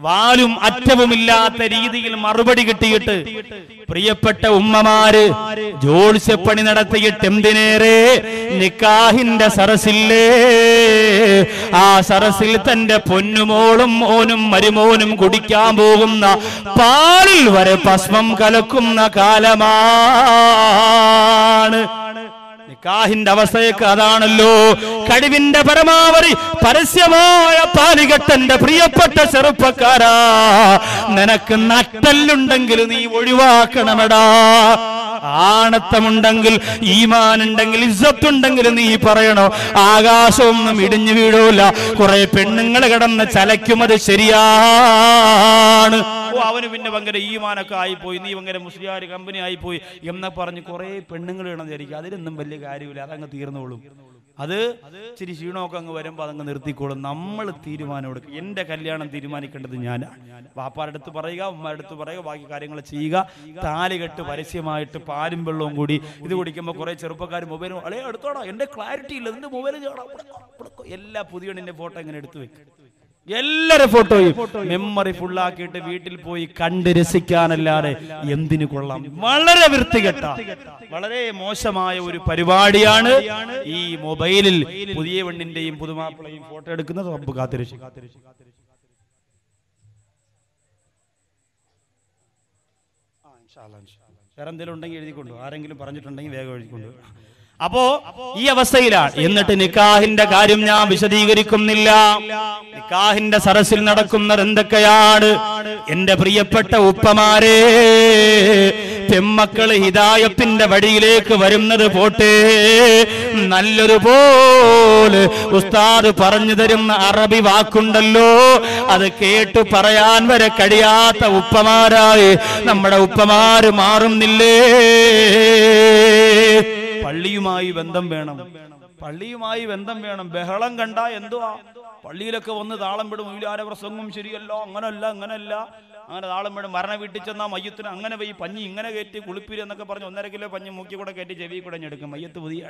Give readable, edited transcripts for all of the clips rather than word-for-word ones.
വാലും അറ്റവുമില്ലാത്ത രീതിയിൽ മറുപടി കിട്ടിയിട്ട് പ്രിയപ്പെട്ട ഉമ്മമാര് ജോത്സ്യപ്പണി നടത്തിയിട്ട് എന്തിനേറെ നിക്കാഹിന്റെ സരസില്ലേ, ആ സരസിൽ തന്റെ പൊന്നുമോളും മോനും മരുമോനും കുടിക്കാൻ പോകുന്ന പാലിൽ വരെ ഭസ്മം കലക്കുന്ന കാലമാണ്. നിക്കാഹിന്റെ അവസ്ഥയൊക്കെ അതാണല്ലോ. കഴിവിന്റെ പരമാവധി പരസ്യമായ താലികെട്ടന്റെ പ്രിയപ്പെട്ട ചെറുപ്പക്കാരാ, നിനക്ക് നട്ടല്ലുണ്ടെങ്കിൽ നീ ഒഴിവാക്കണമെടാ. ആണത്തമുണ്ടെങ്കിൽ, ഈമാനുണ്ടെങ്കിൽ, ഇസ്സത്തുണ്ടെങ്കിൽ നീ പറയണോ, ആകാശമൊന്നും ഇടിഞ്ഞു വീഴൂല. കുറെ പെണ്ണുങ്ങൾ കിടന്ന് ചലയ്ക്കുമത് ശരിയാണ്. അവന് പിന്നെ ഭയങ്കര ഈമാനൊക്കെ ആയിപ്പോയി, നീ ഭയങ്കര മുസ്ലിയാർ കമ്പനി ആയിപ്പോയി എന്ന് പറഞ്ഞ് കുറെ പെണ്ണുങ്ങൾ വേണമെന്നായിരിക്കും. അതിലൊന്നും വലിയ കാര്യമില്ല, അതങ്ങ് തീർന്നോളും. അത് ഇച്ചിരി ക്ഷീണമൊക്കെ അങ്ങ് വരുമ്പോൾ അതങ്ങ് നിർത്തിക്കോളും. നമ്മൾ തീരുമാനം എടുക്കും. എൻ്റെ കല്യാണം തീരുമാനിക്കേണ്ടത് ഞാനാണ്. വാപ്പാരുടെ അടുത്ത് പറയുക, ഉമ്മയുടെ അടുത്ത് പറയുക, ബാക്കി കാര്യങ്ങൾ ചെയ്യുക. താലികെട്ട് പരസ്യമായിട്ട് പാലും വെള്ളവും കൂടി ഇത് കുടിക്കുമ്പോൾ കുറെ ചെറുപ്പക്കാർ മൊബൈലും അളേ എടുത്തോടാ, എൻ്റെ ക്ലാരിറ്റി ഇല്ല, നിന്റെ മൊബൈൽ എല്ലാ പുതിയണ്ണിൻ്റെ ഫോട്ടോ ഇങ്ങനെ എടുത്തു വെക്കും. എല്ലാരും ഫോട്ടോയും മെമ്മറി ഫുള്ളാക്കിയിട്ട് വീട്ടിൽ പോയി കണ്ട് രസിക്കാനല്ലാതെ എന്തിനു കൊള്ളാം. വളരെ വൃത്തികെട്ട, വളരെ മോശമായ ഒരു പരിപാടിയാണ് ഈ മൊബൈലിൽ പുതിയ പെണ്ണിന്റെയും പുതുമാപ്പിളയും ഫോട്ടോ എടുക്കുന്നത്. റബ്ബ് കാത്തിരക്ഷിക്കും. വേറെ എന്തെങ്കിലും ഉണ്ടെങ്കിൽ എഴുതിക്കൊണ്ടു, ആരെങ്കിലും പറഞ്ഞിട്ടുണ്ടെങ്കിൽ വേഗം എഴുതിക്കൊണ്ടു. അപ്പോ ഈ അവസ്ഥയിലാണ്. എന്നിട്ട് നിക്കാഹിന്റെ കാര്യം ഞാൻ വിശദീകരിക്കുന്നില്ല. നിക്കാഹിന്റെ സരസിൽ നടക്കുന്നത് എന്തൊക്കെയാണ്? എന്റെ പ്രിയപ്പെട്ട ഉപ്പമാരെ, പെമ്മക്കള് ഹിദായത്തിന്റെ വഴിയിലേക്ക് വരുന്നത് പോട്ടെ, നല്ലൊരു പോലെ ഉസ്താദ് പറഞ്ഞു തരുന്ന അറബി വാക്കുണ്ടല്ലോ, അത് കേട്ടു പറയാൻ വരെ കഴിയാത്ത ഉപ്പമാരായി നമ്മുടെ ഉപ്പമാര് മാറുന്നില്ലേ? പള്ളിയുമായി ബന്ധം വേണം, പള്ളിയുമായി ബന്ധം വേണം. ബഹളം കണ്ട എന്തുവാ, പള്ളിയിലൊക്കെ വന്ന് താളം വിടും. മൗലാന പ്രസംഗം ശരിയല്ലോ, അങ്ങനല്ല അങ്ങനല്ല, അങ്ങനെ താളം വിടും. മരണ വീട്ടിൽ ചെന്നാൽ മയ്യത്തിന് അങ്ങനെ പോയി പഞ്ഞി ഇങ്ങനെ കയറ്റി കുളിപ്പിരി എന്നൊക്കെ പറഞ്ഞ് 1.5 കിലോ പഞ്ഞി മൂക്കി കൂടെ കയറ്റി ചെവി കൂടെ ഞെടുക്കും. മയ്യത്ത് പുതിയ.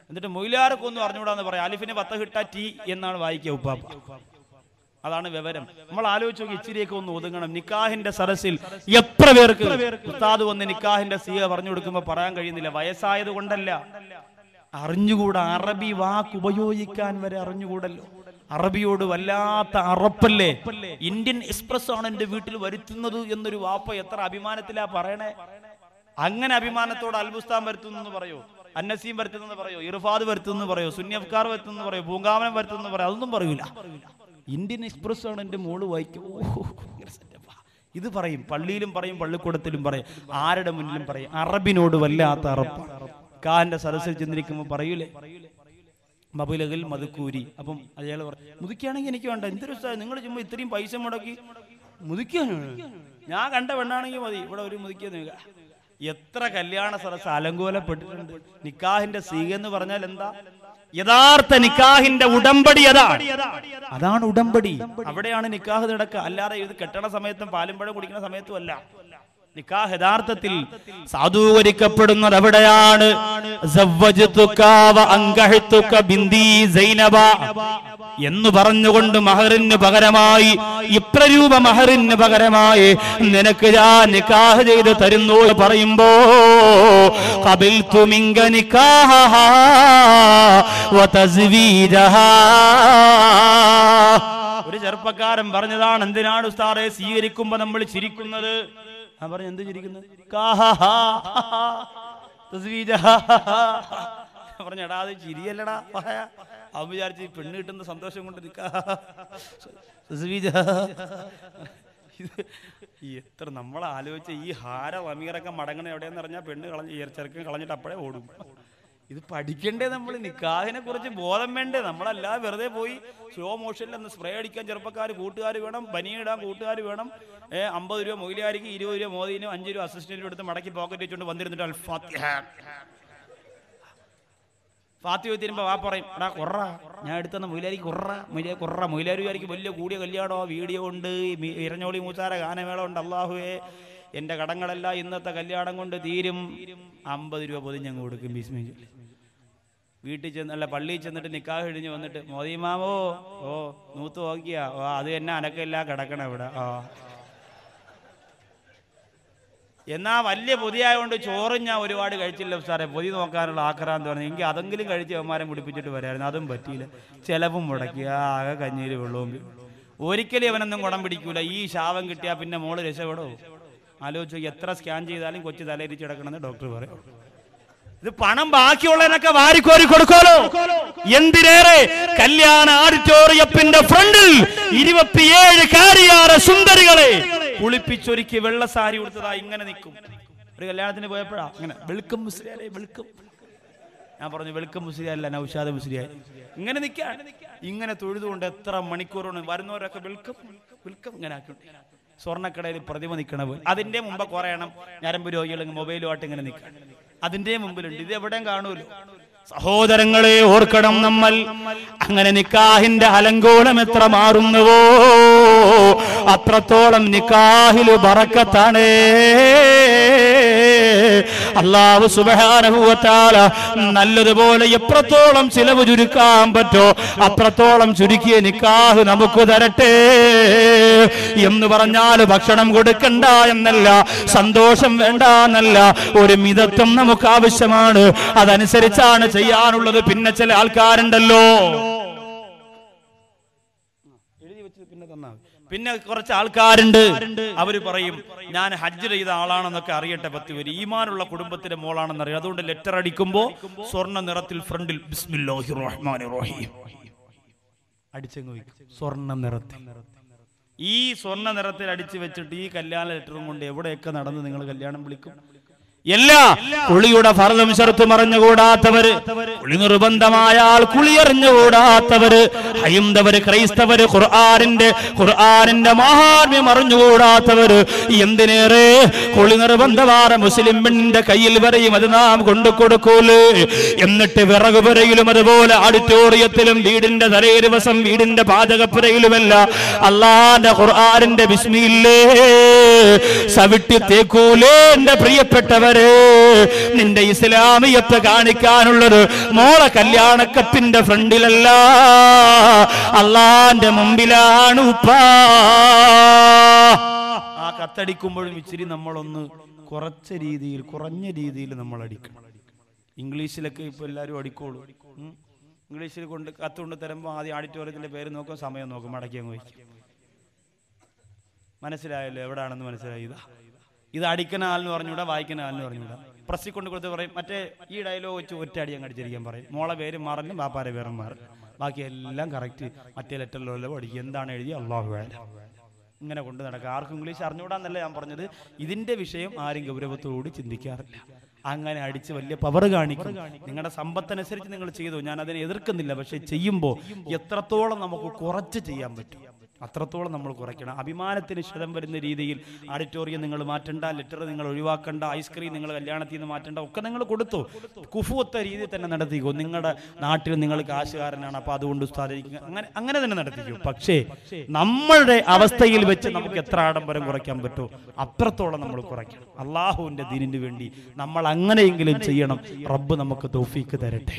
എന്നിട്ട് മൗലാരൊക്കെ ഒന്നും അറിഞ്ഞുകൂടാന്ന് പറയാം. അലിഫിന് 10 കിട്ട ടി എന്നാണ് വായിക്കുക ഉപ്പാപ്പ. അതാണ് വിവരം. നമ്മൾ ആലോചിച്ച് നോക്കി, ഇച്ചിരിയൊക്കെ ഒന്ന് ഒതുങ്ങണം. നിക്കാഹിന്റെ സരസിൽ എത്ര പേർക്ക് ഉസ്താദ് വന്ന് നിക്കാഹിന്റെ സീഹ പറഞ്ഞു കൊടുക്കുമ്പോൾ പറയാൻ കഴിയുന്നില്ല. വയസ്സായത് കൊണ്ടല്ല, അറിഞ്ഞുകൂടാ. അറബി വാക്ക് ഉപയോഗിക്കാൻ വരെ അറിഞ്ഞുകൂടല്ലോ. അറബിയോട് വല്ലാത്ത അറപ്പല്ലേ. ഇന്ത്യൻ എക്സ്പ്രസ് ആണ് എന്റെ വീട്ടിൽ വരുത്തുന്നത് എന്നൊരു വാപ്പ എത്ര അഭിമാനത്തിലാ പറയണേ. അങ്ങനെ അഭിമാനത്തോട് അൽബുസ്താൻ വരുത്തുന്നു പറയോ, അന്നസീം വരുത്തുന്നു പറയോ, ഇർഫാദ് വരുത്തുന്നു പറയോ, സുന്നി അഫ്കാർ വരുത്തുന്നു പറയോ, പൂങ്കാവനം വരുത്തുന്നു പറയോ, അതൊന്നും പറയൂല. ഇന്ത്യൻ എക്സ്പ്രസ് ആണ് എൻ്റെ മോള് വായിക്കും. ഇത് പറയും, പള്ളിയിലും പറയും, പള്ളിക്കൂടത്തിലും പറയും, ആരുടെ മുന്നിലും പറയും. അറബിനോട് വല്ലാത്ത അറപ്പ്. കാന്റെ സദസ്സിൽ ചെന്നിരിക്കുമ്പോൾ പറയൂലേ, മബുലകൽ മധുക്കൂരി. അപ്പം അയാൾ പറയും, മുതുക്കുകയാണെങ്കിൽ എനിക്ക് വേണ്ട. എന്തൊരു നിങ്ങൾ ചുമ്മാ ഇത്രയും പൈസ മുടക്കി മുതുക്കാനാണ്, ഞാൻ കണ്ട പെണ്ണാണെങ്കിൽ മതി, ഇവിടെ ഒരു മുതുക്കിയ. എത്ര കല്യാണ സദസ്സ് അലങ്കോലപ്പെട്ടിട്ടുണ്ട്. നിക്കാഹിന്റെ സീഗ എന്ന് പറഞ്ഞാൽ എന്താ? യഥാർത്ഥ നിക്കാഹിന്റെ ഉടമ്പടി അതാണ് ഉടമ്പടി. അവിടെയാണ് നിക്കാഹ് നടക്കുക. അല്ലാതെ ഇത് കെട്ടണ സമയത്തും പാലും പഴം കുടിക്കുന്ന സമയത്തും അല്ല. നിക്കാഹ് യഥാർത്ഥത്തിൽ സാധൂകരിക്കപ്പെടുന്നത് എവിടെയാണ്? എന്ന് പറഞ്ഞുകൊണ്ട് മഹറിന് പകരമായി, ഇത്ര രൂപ മഹറിന് പകരമായി നിനക്ക് ഞാൻ നിക്കാഹ് ചെയ്ത് തരുന്നു പറയുമ്പോ, ഖബിൽതു മിൻക നിക്കാഹഹാ വതസ്വീജഹാ. ഒരു ചെറുപ്പക്കാരൻ പറഞ്ഞതാണ്, എന്തിനാണ് ഉസ്താദേ സ്വീകരിക്കുമ്പോ നമ്മൾ ചിരിക്കുന്നത്? ഞാൻ പറഞ്ഞു, എന്ത് ചിരിക്കുന്നത്? പറഞ്ഞു, എടാ അത് ചിരിയല്ലടാ. അവൻ വിചാരിച്ച് പെണ്ണ് കിട്ടുന്ന സന്തോഷം കൊണ്ട് എത്ര നമ്മൾ ആലോചിച്ച ഈ ഹാര വമീറൊക്കെ മടങ്ങണ എവിടെയെന്ന് പറഞ്ഞാൽ പെണ്ണ് ചെറുക്കൻ കളഞ്ഞിട്ട് അപ്പോഴേ ഓടും. ഇത് പഠിക്കണ്ടേ നമ്മൾ? നിക്കാഹിനെ കുറിച്ച് ബോധം വേണ്ടേ? നമ്മളല്ലാതെ വെറുതെ പോയി സ്ലോ മോഷനിൽ ഒന്ന് സ്പ്രേ അടിക്കാൻ ചെറുപ്പക്കാർ കൂട്ടുകാർ വേണം, ബനിയിടാൻ കൂട്ടുകാർ വേണം. 50 രൂപ മൊയിലാരിക്ക്, 20 രൂപ മോദിനും, 5 രൂപ അസിസ്റ്റന്റിനും എടുത്ത് മടക്കി പോക്കറ്റ് വെച്ചുകൊണ്ട് വന്നിരുന്നിട്ട് ഫാത്തിഹ തീരുമ്പോ വാ പറയും, എടാ കൊറ ഞാൻ എടുത്തുന്ന മൊയിലാരിക്ക് കൊറ മൊയിലാരിക്ക് വലിയ കൂടിയ കല്യാണോ വീഡിയോ ഉണ്ട്, ഇരഞ്ഞോളി മൂച്ചാര ഗാനമേള ഉണ്ട്. അള്ളാഹുവേ എൻ്റെ കടങ്ങളെല്ലാം ഇന്നത്തെ കല്യാണം കൊണ്ട് തീരും. 50 രൂപ പൊതിഞ്ഞങ്ങ് കൊടുക്കും. ബിസ്മില്ലാ. വീട്ടിൽ ചെന്നല്ല പള്ളിയിൽ ചെന്നിട്ട് നിക്കാഹ് കഴിഞ്ഞ് വന്നിട്ട് മോദിമാമോ ഓ നൂത്ത് നോക്കിയാ ഓ അത് തന്നെ അനക്കില്ല കിടക്കണം ഇവിടെ. എന്നാ വലിയ പൊതിയായതുകൊണ്ട് ചോറും ഞാൻ ഒരുപാട് കഴിച്ചില്ല സാറേ, പൊതി നോക്കാനുള്ള ആക്രാന്ത് പറഞ്ഞു. എനിക്ക് അതെങ്കിലും കഴിച്ച് അവന്മാരെ മുടിപ്പിച്ചിട്ട് വരായിരുന്നു, അതും പറ്റിയില്ല. ചിലവും മുടക്കി ആകെ കഞ്ഞീര് വെള്ളവും. ഒരിക്കലും അവനൊന്നും കുടം പിടിക്കൂല. ഈ ശാപം കിട്ടിയാൽ പിന്നെ മോള് രക്ഷപ്പെടോ? ആലോചിച്ചു, എത്ര സ്കാൻ ചെയ്താലും കൊച്ചു തലയിരിച്ച് കിടക്കണമെന്ന് ഡോക്ടർ പറയും. ഇത് പണം ബാക്കിയുള്ളതിനൊക്കെ വാരിക്കോരി കൊടുക്കാലോ. എന്തിനേറെ കല്യാണ ഓഡിറ്റോറിയത്തിന്റെ ഫ്രണ്ടിൽ 27 കാരിയാറ സുന്ദരികളെ കുളിപ്പിച്ചൊരുക്കി വെള്ള സാരി കൊടുത്തതാ ഇങ്ങനെ നിൽക്കും. ഒരു കല്യാണത്തിന് പോയപ്പോഴാ അങ്ങനെ വെൽക്കം മുസ്ലിയാരെ വെൽക്കം. ഞാൻ പറഞ്ഞു വെൽക്കം മുസ്ലിയല്ല, നൗഷാദ് മുസ്ലിയാർ. ഇങ്ങനെ നിൽക്കാൻ ഇങ്ങനെ തൊഴുതുകൊണ്ട് എത്ര മണിക്കൂറാണ് വരുന്നവരൊക്കെ വെൽക്കം വെൽക്കം ഇങ്ങനെ ആക്കിണ്ട്. സ്വർണ്ണക്കടയിൽ പ്രതിമ നിൽക്കണ പോലെ. അതിന്റെ മുമ്പ് കുറയണം ഞരമ്പ് രോഗികൾ മൊബൈലുമായിട്ട് ഇങ്ങനെ നിൽക്കണം. അതിന്റെ മുമ്പിലുണ്ട്. ഇത് എവിടെയും കാണൂല്ലോ. സഹോദരങ്ങളെ ഓർക്കണം നമ്മൾ. അങ്ങനെ നിക്കാഹിന്റെ അലങ്കോലം എത്ര മാറുന്നുവോ അത്രത്തോളം നിക്കാഹില് ബറക്കത്താണ്. അല്ലാഹു സുബ്ഹാനഹു വ തആല നല്ലതുപോലെ എത്രത്തോളം ചിലവ് ചുരുക്കാൻ പറ്റോ അത്രത്തോളം ചുരുക്കിയ നിക്കാഹ് നമുക്ക് തരട്ടെ. എന്ന് പറഞ്ഞാൽ ഭക്ഷണം കൊടുക്കണ്ട എന്നല്ല, സന്തോഷം വേണ്ട എന്നല്ല, ഒരു മിതത്വം നമുക്ക് ആവശ്യമാണ്. അതനുസരിച്ചാണ് ചെയ്യാനുള്ളത്. പിന്നെ ചില ആൾക്കാരുണ്ടല്ലോ, പിന്നെ കുറച്ച് ആൾക്കാരുണ്ട്, അവര് പറയും ഞാൻ ഹജ്ജ് ചെയ്ത ആളാണെന്നൊക്കെ അറിയട്ടെ, 10 പേര് ഈമാനുള്ള കുടുംബത്തിന്റെ മോളാണെന്ന് അറിയാം, അതുകൊണ്ട് ലെറ്റർ അടിക്കുമ്പോ സ്വർണ്ണ നിറത്തിൽ ഫ്രണ്ടിൽ ബിസ്മില്ലാഹിർ റഹ്മാനിർ റഹീം അടിച്ചങ്ങ് വയ്ക്കും. സ്വർണ്ണ നിറത്തിൽ, ഈ സ്വർണ്ണ നിറത്തിൽ അടിച്ചു വെച്ചിട്ട് ഈ കല്യാണ ലെറ്ററും കൊണ്ട് എവിടെയൊക്കെ നടന്ന് നിങ്ങൾ കല്യാണം വിളിക്കും? എല്ലാ കുളിയുടെ ഫർളും ശർത്തും അറിഞ്ഞുകൂടാത്തവര്, കുളി നിർബന്ധമായാൽ കുളി അറിഞ്ഞുകൂടാത്തവര്, ഹൈന്ദവര്, ക്രൈസ്തവര്, ഖുർആനിന്റെ മഹാത്മ്യം അറിഞ്ഞുകൂടാത്തവര്, എന്തിനേറെ കുളി നിർബന്ധമായ മുസ്ലിം പെണ്ണിന്റെ കയ്യിൽ വരെയും അത് നാം കൊണ്ടു കൊടുക്കൂലേ. എന്നിട്ട് വിറക് പുരയിലും അതുപോലെ ഓഡിറ്റോറിയത്തിലും വീടിന്റെ തലേ ദിവസം വീടിന്റെ പാചകപ്പുരയിലുമല്ല അല്ലാഹുവിന്റെ ഖുർആനിന്റെ ബിസ്മില്ലേ സവിട്ടി തേക്കൂലേ. എന്റെ പ്രിയപ്പെട്ടവർ, നിന്റെ ഇസ്ലാമിയത്ത് കാണിക്കാനുള്ളത് മോളെ കല്യാണക്കത്തിന്റെ ഫ്രണ്ടിലല്ല, അള്ളാന്റെ മുമ്പിലാണ്. ആ കത്തടിക്കുമ്പോഴും ഇച്ചിരി നമ്മളൊന്ന് കുറഞ്ഞ രീതിയിൽ നമ്മൾ അടിക്കണം. ഇംഗ്ലീഷിലൊക്കെ ഇപ്പൊ എല്ലാവരും അടിക്കോളൂ. ഇംഗ്ലീഷിൽ കത്തുകൊണ്ട് തരുമ്പോൾ ആദ്യം ഓഡിറ്റോറിയത്തിന്റെ പേര് നോക്കും, സമയം നോക്കും, മടക്കി അങ്ങ് വയ്ക്കും. മനസ്സിലായല്ലോ എവിടാണെന്ന് മനസ്സിലായി. ഇത് അടിക്കുന്ന ആളിന് പറഞ്ഞുകൂടാ, വായിക്കുന്ന ആളിന് പറഞ്ഞുകൂടാ. പ്രസ്സിൽ കൊണ്ട് കൊടുത്ത് പറയും മറ്റേ ഈ ഡയലോഗ് വെച്ച് ഒറ്റ അടി അങ്ങ് അടിച്ചിരിക്കാൻ പറയും. മോളെ പേര് മാറില്ല, ബാപ്പാരെ പേരും മാറില്ല, ബാക്കി എല്ലാം കറക്റ്റ് മറ്റേ ലെറ്ററിലോ പഠിക്കും. എന്താണ് എഴുതി അല്ലാഹു അഅലം. ഇങ്ങനെ കൊണ്ട് നടക്കുക. ആർക്കും ഇംഗ്ലീഷ് അറിഞ്ഞുകൂടാന്നല്ല ഞാൻ പറഞ്ഞത്. ഇതിന്റെ വിഷയം ആരും ഗൗരവത്തോട് ചിന്തിക്കാറില്ല. അങ്ങനെ അടിച്ച് വലിയ പവർ കാണിക്കും. നിങ്ങളുടെ സമ്പത്തനുസരിച്ച് നിങ്ങൾ ചെയ്തു, ഞാൻ അതിനെ എതിർക്കുന്നില്ല. പക്ഷെ ചെയ്യുമ്പോൾ എത്രത്തോളം നമുക്ക് കുറച്ച് ചെയ്യാൻ പറ്റും അത്രത്തോളം നമ്മൾ കുറയ്ക്കണം. അഭിമാനത്തിന് ക്ഷതം വരുന്ന രീതിയിൽ ഓഡിറ്റോറിയം നിങ്ങൾ മാറ്റണ്ട, ലെറ്റർ നിങ്ങൾ ഒഴിവാക്കണ്ട, ഐസ്ക്രീം നിങ്ങൾ കല്യാണത്തിൽ നിന്ന് മാറ്റണ്ട, ഒക്കെ നിങ്ങൾ കൊടുത്തു. കുഫുവത്ത രീതിയിൽ തന്നെ നടത്തിക്കോ. നിങ്ങളുടെ നാട്ടിൽ നിങ്ങൾ കാശുകാരനാണ്, അപ്പൊ അതുകൊണ്ട് ഉസ്താദിരിക്കുക, അങ്ങനെ തന്നെ നടത്തിക്കോ. പക്ഷേ നമ്മളുടെ അവസ്ഥയിൽ വെച്ച് നമുക്ക് എത്ര ആഡംബരം കുറയ്ക്കാൻ പറ്റുമോ അത്രത്തോളം നമ്മൾ കുറയ്ക്കണം. അള്ളാഹുവിന്റെ ദീനിന് വേണ്ടി നമ്മൾ അങ്ങനെയെങ്കിലും ചെയ്യണം. റബ്ബ് നമുക്ക് തൗഫീക്ക് തരട്ടെ.